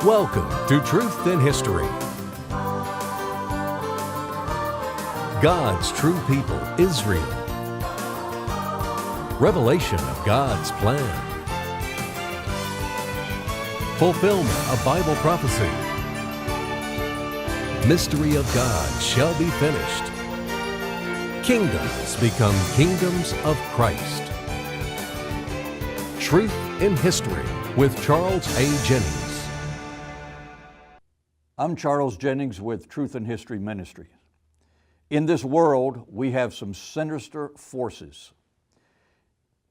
Welcome to Truth in History. God's true people, Israel. Revelation of God's plan. Fulfillment of Bible prophecy. Mystery of God shall be finished. Kingdoms become kingdoms of Christ. Truth in History with Charles A. Jennings. I'm Charles Jennings with Truth in History Ministries. In this world, we have some sinister forces,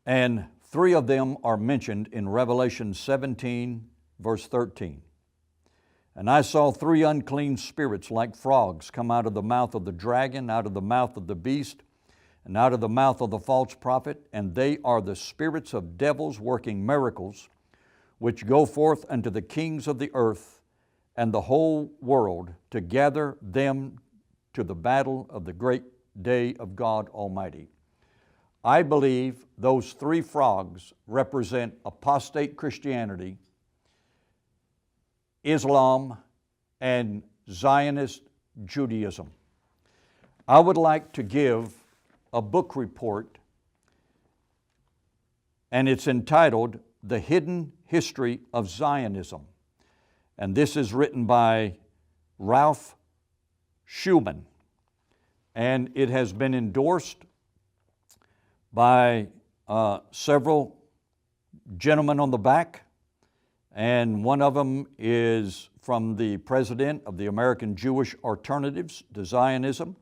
and three of them are mentioned in Revelation 17, verse 13. And I saw three unclean spirits like frogs come out of the mouth of the dragon, out of the mouth of the beast, and out of the mouth of the false prophet, and they are the spirits of devils working miracles, which go forth unto the kings of the earth and the whole world to gather them to the battle of the great day of God Almighty. I believe those three frogs represent apostate Christianity, Islam, and Zionist Judaism. I would like to give a book report, and it's entitled The Hidden History of Zionism. And this is written by Ralph Schumann, and it has been endorsed by several gentlemen on the back, and one of them is from the president of the American Jewish Alternatives to Zionism,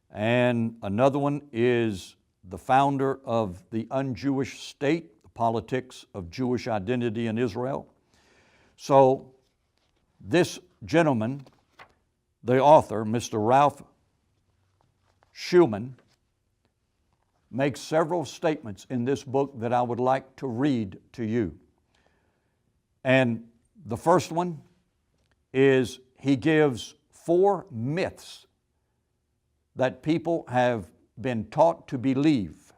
and another one is the founder of the Un-Jewish State, the Politics of Jewish Identity in Israel. So this gentleman, the author, Mr. Ralph Schumann, makes several statements in this book that I would like to read to you. And the first one is he gives 4 myths that people have been taught to believe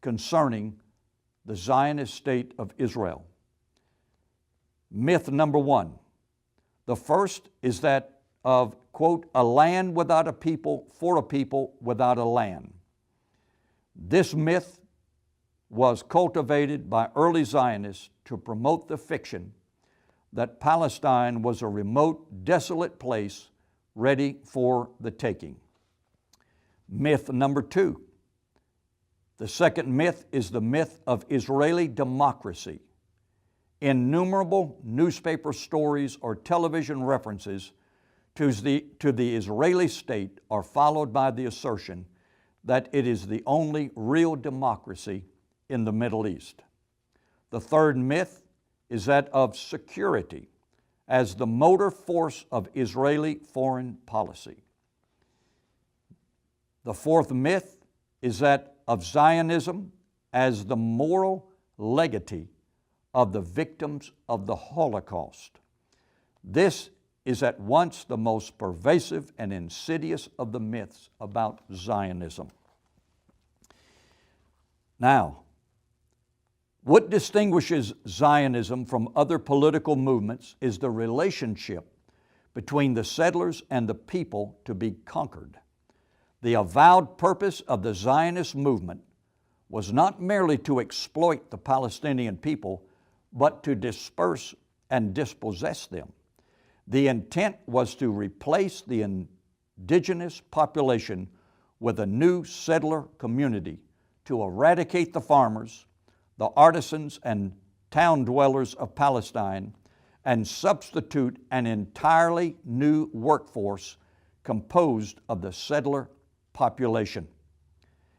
concerning the Zionist state of Israel. Myth number 1. The first is that of, quote, a land without a people for a people without a land. This myth was cultivated by early Zionists to promote the fiction that Palestine was a remote, desolate place ready for the taking. Myth number 2. The second myth is the myth of Israeli democracy. Innumerable newspaper stories or television references to the Israeli state are followed by the assertion that it is the only real democracy in the Middle East. The third myth is that of security as the motor force of Israeli foreign policy. The fourth myth is that of Zionism as the moral legatee of the victims of the Holocaust. This is at once the most pervasive and insidious of the myths about Zionism. Now, what distinguishes Zionism from other political movements is the relationship between the settlers and the people to be conquered. The avowed purpose of the Zionist movement was not merely to exploit the Palestinian people, but to disperse and dispossess them. The intent was to replace the indigenous population with a new settler community, to eradicate the farmers, the artisans, and town dwellers of Palestine, and substitute an entirely new workforce composed of the settler population.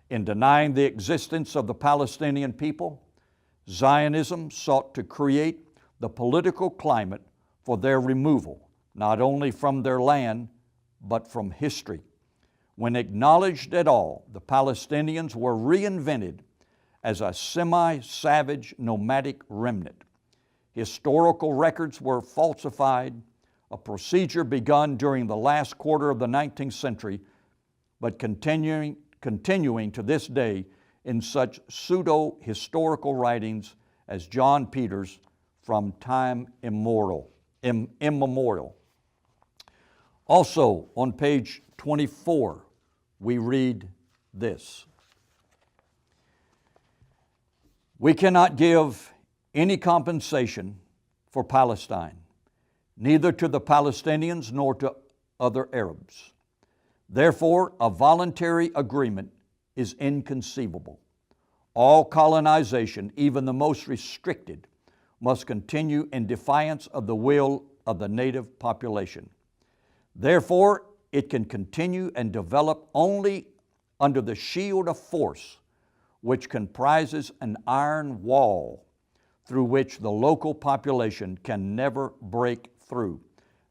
In denying the existence of the Palestinian people, Zionism sought to create the political climate for their removal, not only from their land, but from history. When acknowledged at all, the Palestinians were reinvented as a semi-savage nomadic remnant. Historical records were falsified, a procedure begun during the last quarter of the 19th century, but continuing to this day in such pseudo-historical writings as John Peters' From Time Immemorial. immemorial. Also, on page 24, we read this: "We cannot give any compensation for Palestine, neither to the Palestinians nor to other Arabs. Therefore, a voluntary agreement is inconceivable. All colonization, even the most restricted, must continue in defiance of the will of the native population. Therefore, it can continue and develop only under the shield of force, which comprises an iron wall through which the local population can never break through.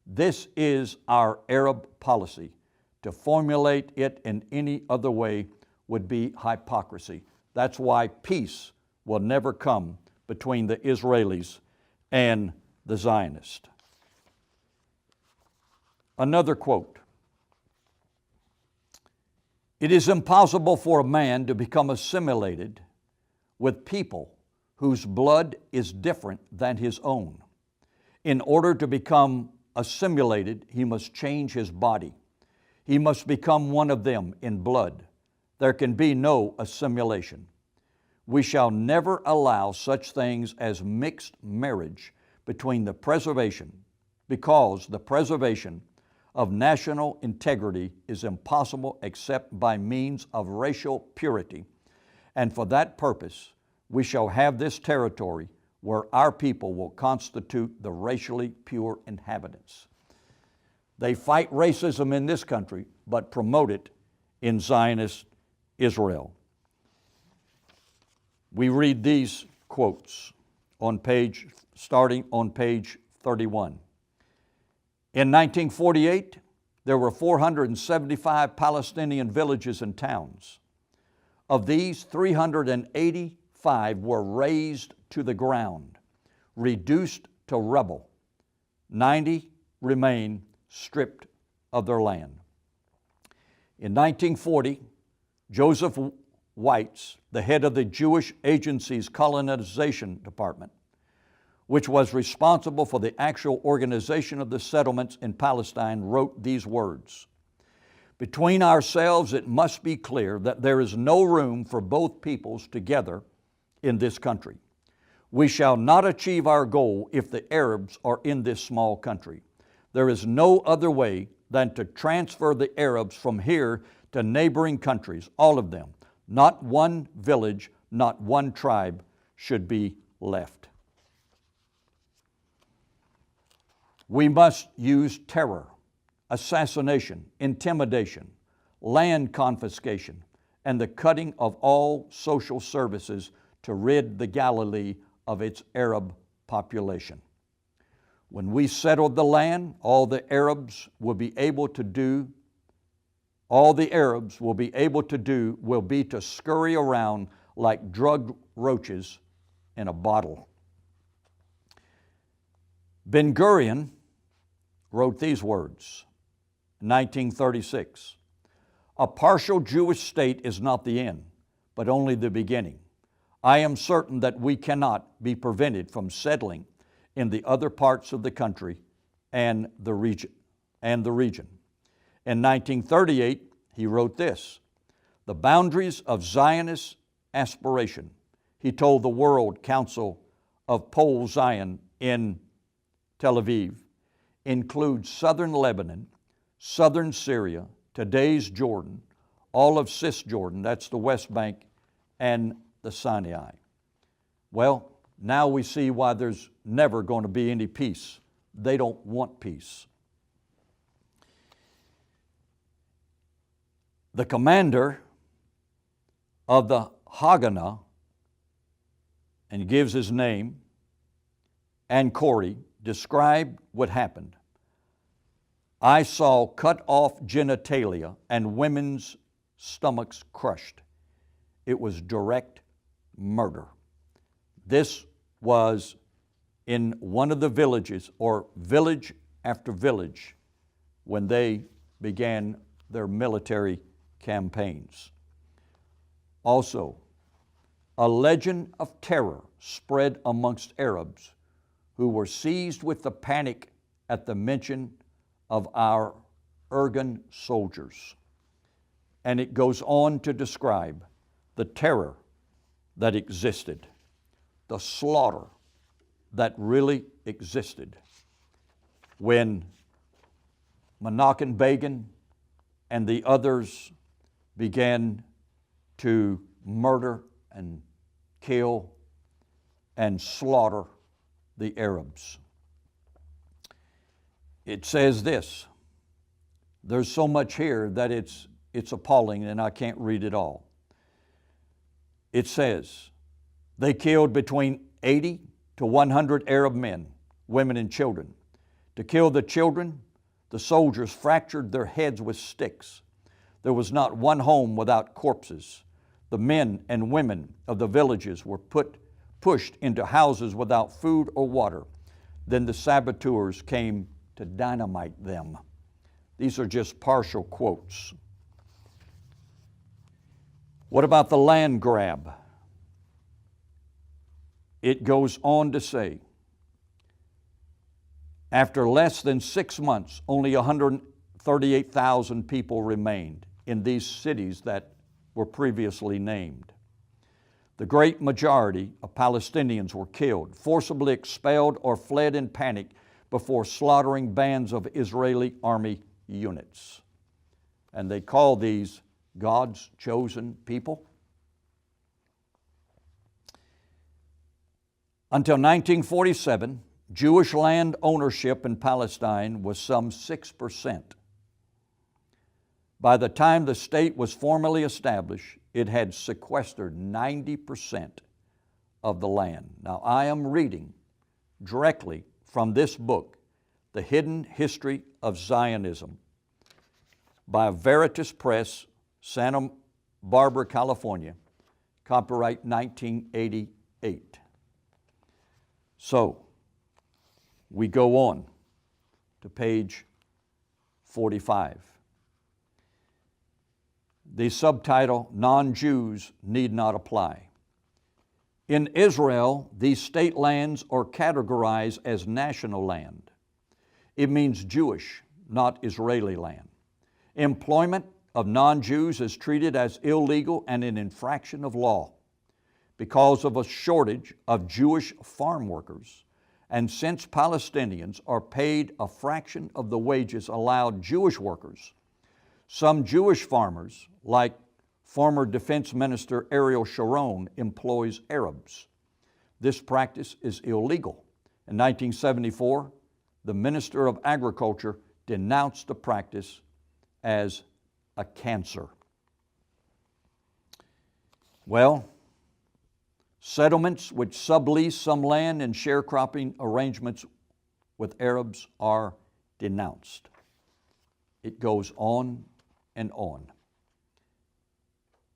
This is our Arab policy. To formulate it in any other way would be hypocrisy." That's why peace will never come between the Israelis and the Zionists. Another quote: "It is impossible for a man to become assimilated with people whose blood is different than his own. In order to become assimilated, he must change his body. He must become one of them in blood. There can be no assimilation. We shall never allow such things as mixed marriage because the preservation of national integrity is impossible except by means of racial purity. And for that purpose, we shall have this territory where our people will constitute the racially pure inhabitants." They fight racism in this country, but promote it in Zionist Israel. We read these quotes starting on page 31. "In 1948, there were 475 Palestinian villages and towns. Of these, 385 were razed to the ground, reduced to rubble. 90 remain stripped of their land. In 1940, Joseph Weitz, the head of the Jewish Agency's colonization department, which was responsible for the actual organization of the settlements in Palestine, wrote these words: 'Between ourselves, it must be clear that there is no room for both peoples together in this country. We shall not achieve our goal if the Arabs are in this small country. There is no other way than to transfer the Arabs from here to neighboring countries, all of them. Not one village, not one tribe should be left. We must use terror, assassination, intimidation, land confiscation, and the cutting of all social services to rid the Galilee of its Arab population. When we settle the land, all the Arabs will be able to do will be to scurry around like drug roaches in a bottle.'" Ben-Gurion wrote these words in 1936: "A partial Jewish state is not the end, but only the beginning. I am certain that we cannot be prevented from settling in the other parts of the country and the region. In 1938, he wrote this: "The boundaries of Zionist aspiration," he told the World Council of Pole Zion in Tel Aviv, "include southern Lebanon, southern Syria, today's Jordan, all of Cisjordan, that's the West Bank, and the Sinai." Well, now we see why there's never going to be any peace. They don't want peace. The commander of the Haganah, and gives his name, and Corey, described what happened. "I saw cut off genitalia and women's stomachs crushed. It was direct murder." This was in one of the villages, or village after village, when they began their military campaigns. Also, a legend of terror spread amongst Arabs who were seized with the panic at the mention of our Irgun soldiers. And it goes on to describe the terror that existed, the slaughter that really existed when Menachem Begin and the others began to murder and kill and slaughter the Arabs. It says this. There's so much here that it's appalling, and I can't read it all. It says, they killed between 80 to 100 Arab men, women, and children. To kill the children, the soldiers fractured their heads with sticks. There was not one home without corpses. The men and women of the villages were pushed into houses without food or water. Then the saboteurs came to dynamite them. These are just partial quotes. What about the land grab? It goes on to say, after less than 6 months, only 138,000 people remained in these cities that were previously named. The great majority of Palestinians were killed, forcibly expelled, or fled in panic before slaughtering bands of Israeli army units. And they call these God's chosen people. Until 1947, Jewish land ownership in Palestine was some 6%. By the time the state was formally established, it had sequestered 90% of the land. Now, I am reading directly from this book, The Hidden History of Zionism, by Veritas Press, Santa Barbara, California, copyright 1988. So, we go on to page 45. The subtitle, Non-Jews Need Not Apply. In Israel, these state lands are categorized as national land. It means Jewish, not Israeli land. Employment of non-Jews is treated as illegal and an infraction of law. Because of a shortage of Jewish farm workers, and since Palestinians are paid a fraction of the wages allowed Jewish workers, some Jewish farmers, like former Defense Minister Ariel Sharon, employs Arabs. This practice is illegal. In 1974, the Minister of Agriculture denounced the practice as a cancer. Well, settlements which sublease some land and sharecropping arrangements with Arabs are denounced. It goes on and on.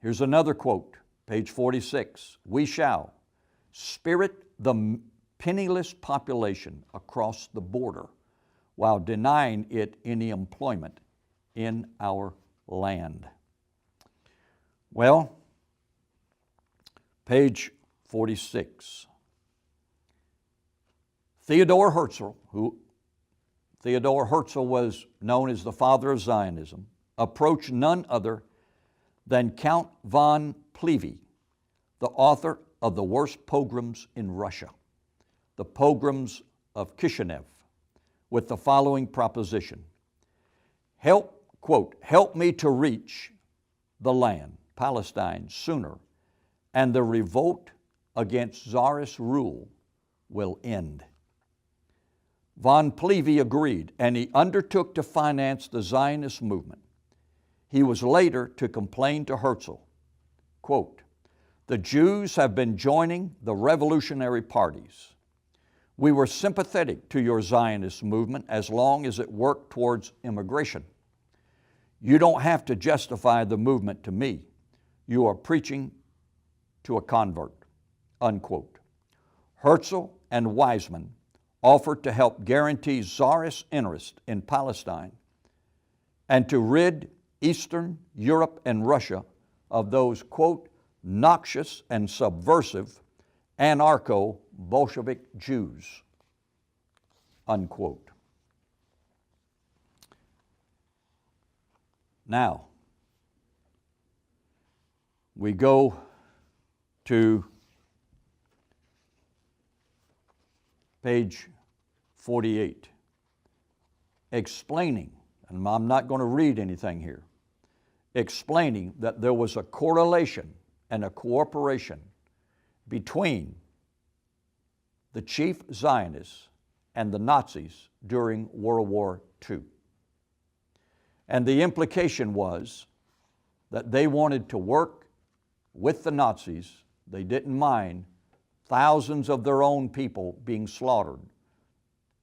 Here's another quote, page 46. We shall spirit the penniless population across the border while denying it any employment in our land. Well, page 46. Theodor Herzl was known as the father of Zionism, approached none other than Count von Plevey, the author of the worst pogroms in Russia, the pogroms of Kishinev, with the following proposition. Help me to reach the land, Palestine, sooner, and the revolt against Tsarist rule will end. Von Plevey agreed, and he undertook to finance the Zionist movement. He was later to complain to Herzl, quote, the Jews have been joining the revolutionary parties. We were sympathetic to your Zionist movement as long as it worked towards immigration. You don't have to justify the movement to me. You are preaching to a convert, unquote. Herzl and Weizmann offered to help guarantee Tsarist interest in Palestine and to rid Eastern Europe and Russia of those, quote, noxious and subversive anarcho-Bolshevik Jews, unquote. Now, we go to page 48, explaining, and I'm not going to read anything here, explaining that there was a correlation and a cooperation between the chief Zionists and the Nazis during World War II. And the implication was that they wanted to work with the Nazis. They didn't mind thousands of their own people being slaughtered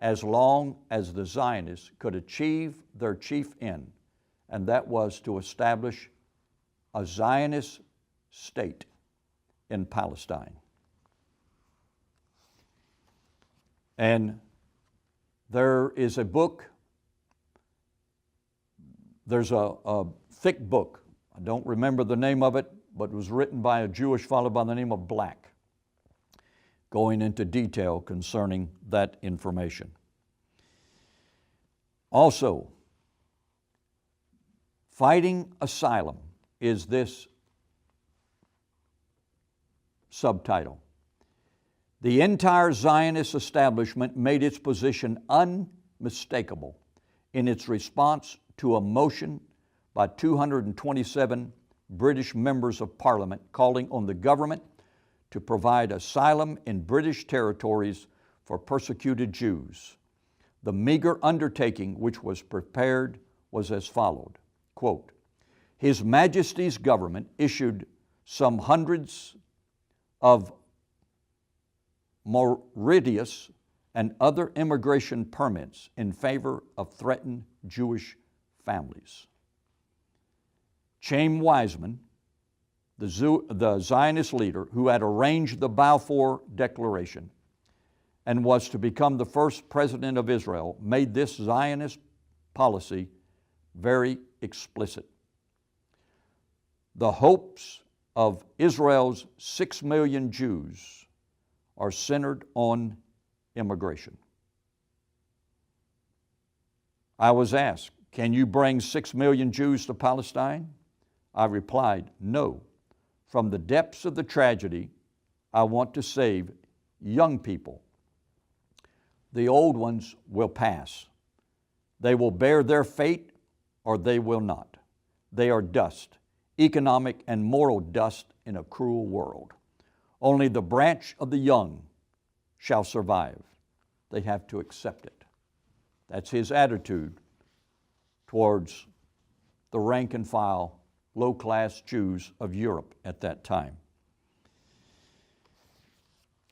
as long as the Zionists could achieve their chief end, and that was to establish a Zionist state in Palestine. And there is a book, there's a thick book, I don't remember the name of it, but it was written by a Jewish fellow by the name of Black, going into detail concerning that information. Also, Fighting Asylum is this subtitle. The entire Zionist establishment made its position unmistakable in its response to a motion by 227 British members of Parliament calling on the government to provide asylum in British territories for persecuted Jews. The meager undertaking which was prepared was as followed, quote, His Majesty's government issued some hundreds of Mauritius and other immigration permits in favor of threatened Jewish families. Chaim Weizmann, the Zionist leader who had arranged the Balfour Declaration and was to become the first president of Israel, made this Zionist policy very explicit. The hopes of Israel's 6 million Jews are centered on immigration. I was asked, can you bring 6 million Jews to Palestine? I replied, no. From the depths of the tragedy, I want to save young people. The old ones will pass. They will bear their fate or they will not. They are dust, economic and moral dust in a cruel world. Only the branch of the young shall survive. They have to accept it. That's his attitude towards the rank and file, low-class Jews of Europe at that time.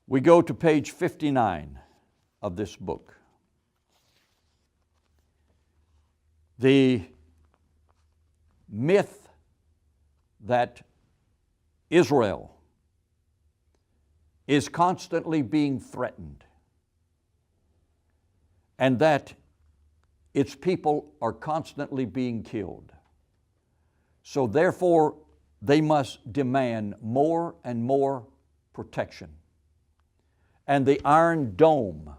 We go to page 59 of this book. The myth that Israel is constantly being threatened and that its people are constantly being killed. So therefore, they must demand more and more protection. And the Iron Dome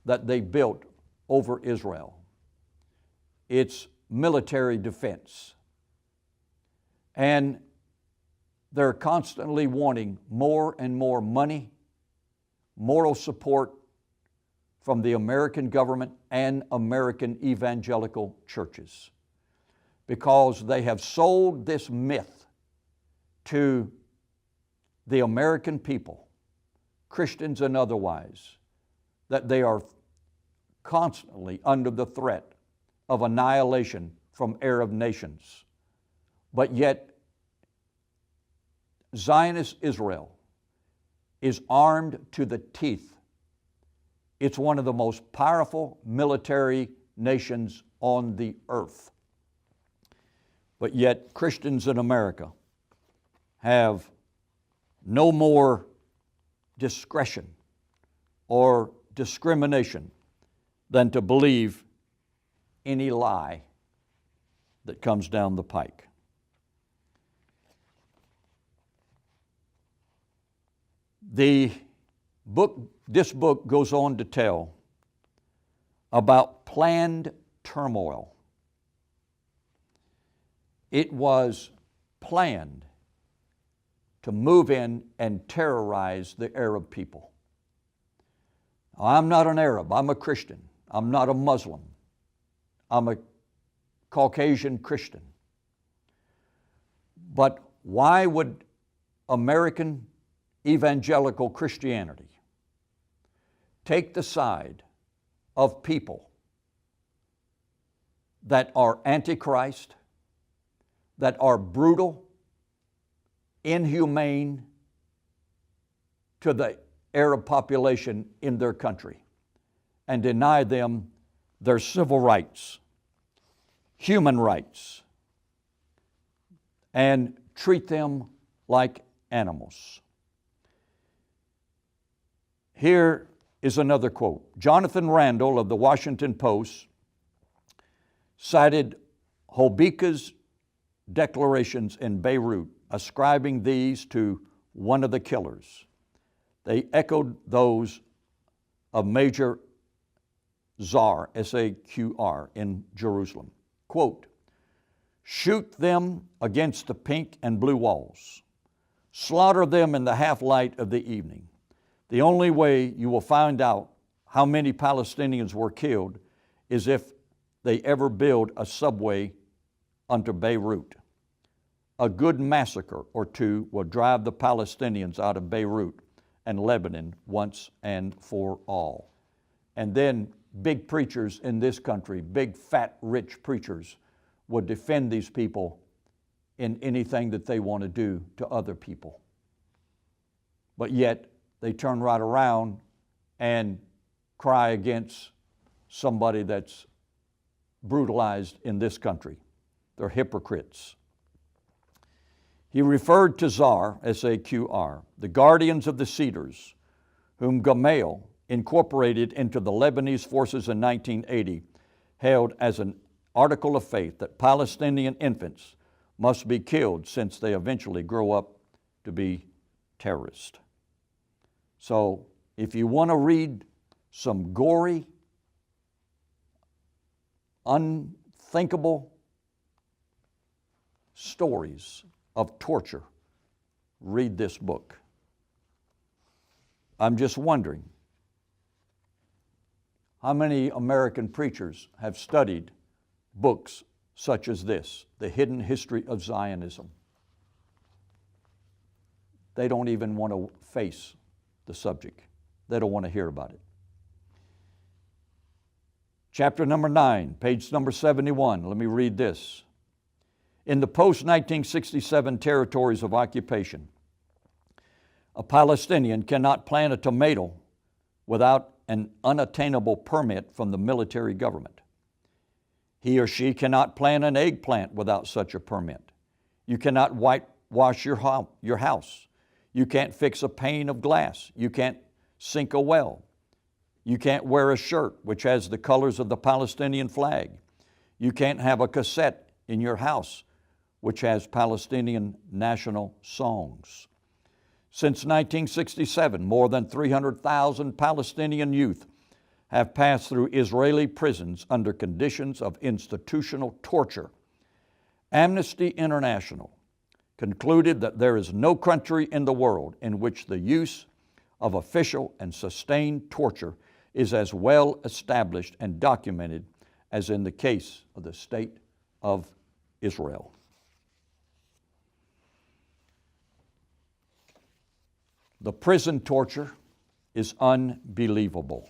that they built over Israel, its military defense. And they're constantly wanting more and more money, moral support from the American government and American evangelical churches, because they have sold this myth to the American people, Christians and otherwise, that they are constantly under the threat of annihilation from Arab nations. But yet, Zionist Israel is armed to the teeth. It's one of the most powerful military nations on the earth. But yet, Christians in America have no more discretion or discrimination than to believe any lie that comes down the pike. This book goes on to tell about planned turmoil. It was planned to move in and terrorize the Arab people. I'm not an Arab, I'm a Christian. I'm not a Muslim. I'm a Caucasian Christian. But why would American evangelical Christianity take the side of people that are antichrist, that are brutal, inhumane to the Arab population in their country, and deny them their civil rights, human rights, and treat them like animals? Here is another quote. Jonathan Randall of the Washington Post cited Hobeka's declarations in Beirut, ascribing these to one of the killers. They echoed those of Major Zar, S-A-Q-R, in Jerusalem. Quote, shoot them against the pink and blue walls. Slaughter them in the half-light of the evening. The only way you will find out how many Palestinians were killed is if they ever build a subway under Beirut. A good massacre or two will drive the Palestinians out of Beirut and Lebanon once and for all. And then big preachers in this country, big, fat, rich preachers, would defend these people in anything that they want to do to other people. But yet, they turn right around and cry against somebody that's brutalized in this country. They're hypocrites. He referred to Zar, S-A-Q-R, the guardians of the Cedars, whom Gamal incorporated into the Lebanese forces in 1980, held as an article of faith that Palestinian infants must be killed since they eventually grow up to be terrorists. So if you want to read some gory, unthinkable stories of torture, read this book. I'm just wondering, how many American preachers have studied books such as this, The Hidden History of Zionism? They don't even want to face the subject. They don't want to hear about it. Chapter number 9, page number 71. Let me read this. In the post-1967 territories of occupation, a Palestinian cannot plant a tomato without an unattainable permit from the military government. He or she cannot plant an eggplant without such a permit. You cannot whitewash your house. You can't fix a pane of glass. You can't sink a well. You can't wear a shirt which has the colors of the Palestinian flag. You can't have a cassette in your house which has Palestinian national songs. Since 1967, more than 300,000 Palestinian youth have passed through Israeli prisons under conditions of institutional torture. Amnesty International concluded that there is no country in the world in which the use of official and sustained torture is as well established and documented as in the case of the State of Israel. The prison torture is unbelievable.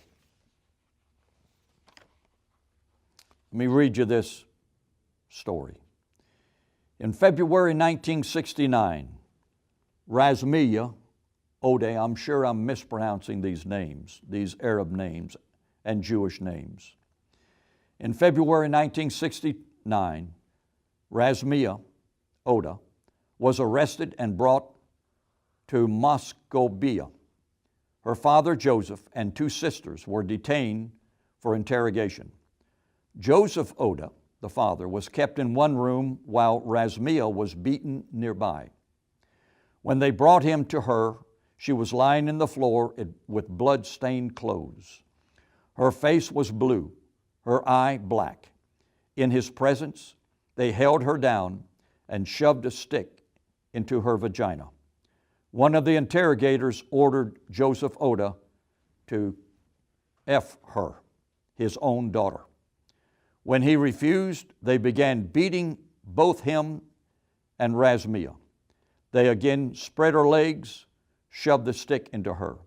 Let me read you this story. In February 1969, Razmiyah Odeh, I'm sure I'm mispronouncing these names, these Arab names and Jewish names. In February 1969, Razmiyah Odeh was arrested and brought to Moscovia. Her father, Joseph, and two sisters were detained for interrogation. Joseph Odeh, the father, was kept in one room while Razmiyah was beaten nearby. When they brought him to her, she was lying in the floor with blood-stained clothes. Her face was blue, her eye black. In his presence, they held her down and shoved a stick into her vagina. One of the interrogators ordered Joseph Oda to F her, his own daughter. When he refused, they began beating both him and Razmia. They again spread her legs, shoved the stick into her.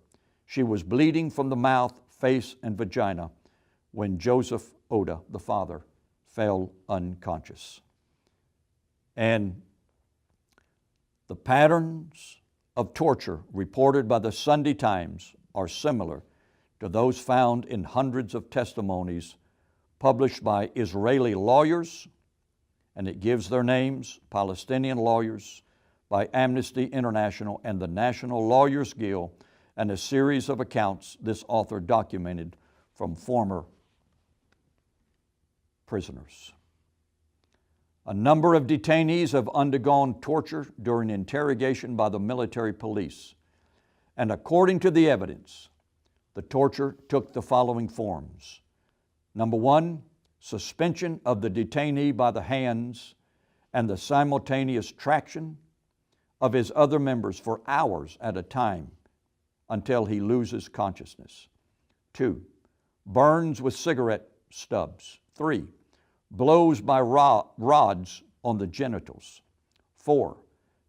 She was bleeding from the mouth, face, and vagina when Joseph Oda, the father, fell unconscious. And the patterns of torture reported by the Sunday Times are similar to those found in hundreds of testimonies published by Israeli lawyers, and it gives their names, Palestinian lawyers, by Amnesty International and the National Lawyers Guild, and a series of accounts this author documented from former prisoners. A number of detainees have undergone torture during interrogation by the military police, and according to the evidence, the torture took the following forms. Number one, suspension of the detainee by the hands and the simultaneous traction of his other members for hours at a time until he loses consciousness. 2, burns with cigarette stubs. 3, blows by rods on the genitals. 4,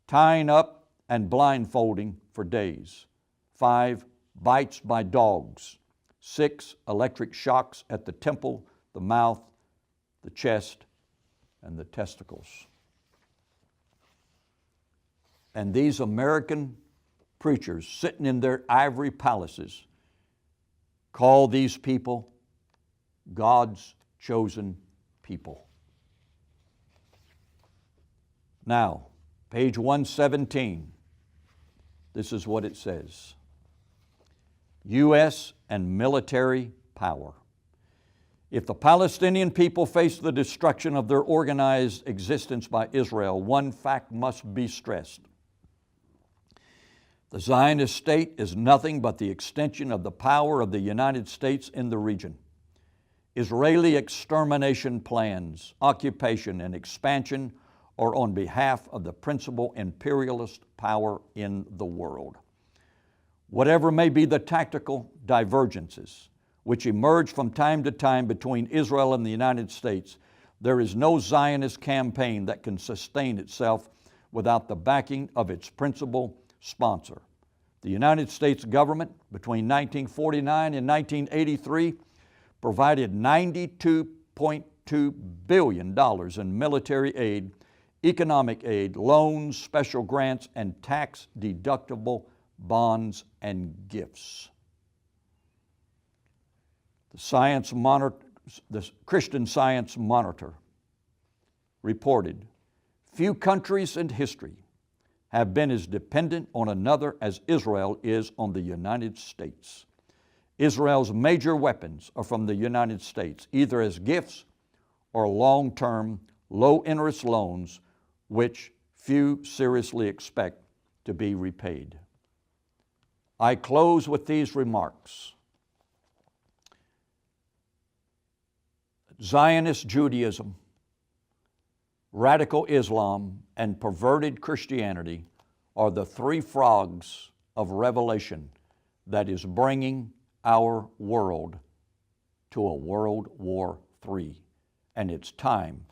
tying up and blindfolding for days. 5, bites by dogs. 6, electric shocks at the temple, the mouth, the chest, and the testicles. And these American preachers sitting in their ivory palaces call these people God's chosen people. Now, page 117, this is what it says. U.S. and military power. If the Palestinian people face the destruction of their organized existence by Israel, one fact must be stressed. The Zionist state is nothing but the extension of the power of the United States in the region. Israeli extermination plans, occupation, and expansion are on behalf of the principal imperialist power in the world. Whatever may be the tactical divergences which emerge from time to time between Israel and the United States, there is no Zionist campaign that can sustain itself without the backing of its principal sponsor. The United States government between 1949 and 1983 provided $92.2 billion in military aid, economic aid, loans, special grants, and tax-deductible bonds and gifts. The Christian Science Monitor reported, few countries in history have been as dependent on another as Israel is on the United States. Israel's major weapons are from the United States, either as gifts or long-term, low-interest loans, which few seriously expect to be repaid. I close with these remarks. Zionist Judaism, radical Islam, and perverted Christianity are the three frogs of Revelation that is bringing our world to a World War III. And it's time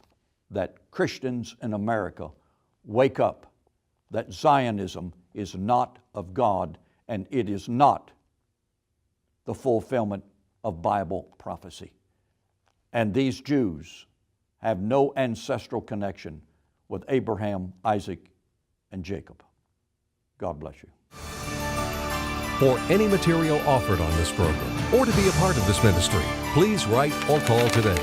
that Christians in America wake up that Zionism is not of God and it is not the fulfillment of Bible prophecy. And these Jews have no ancestral connection with Abraham, Isaac, and Jacob. God bless you. For any material offered on this program or to be a part of this ministry, please write or call today.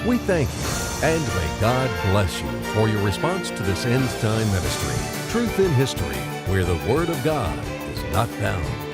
We thank you and may God bless you for your response to this end time ministry. Truth in History, where the Word of God is not found.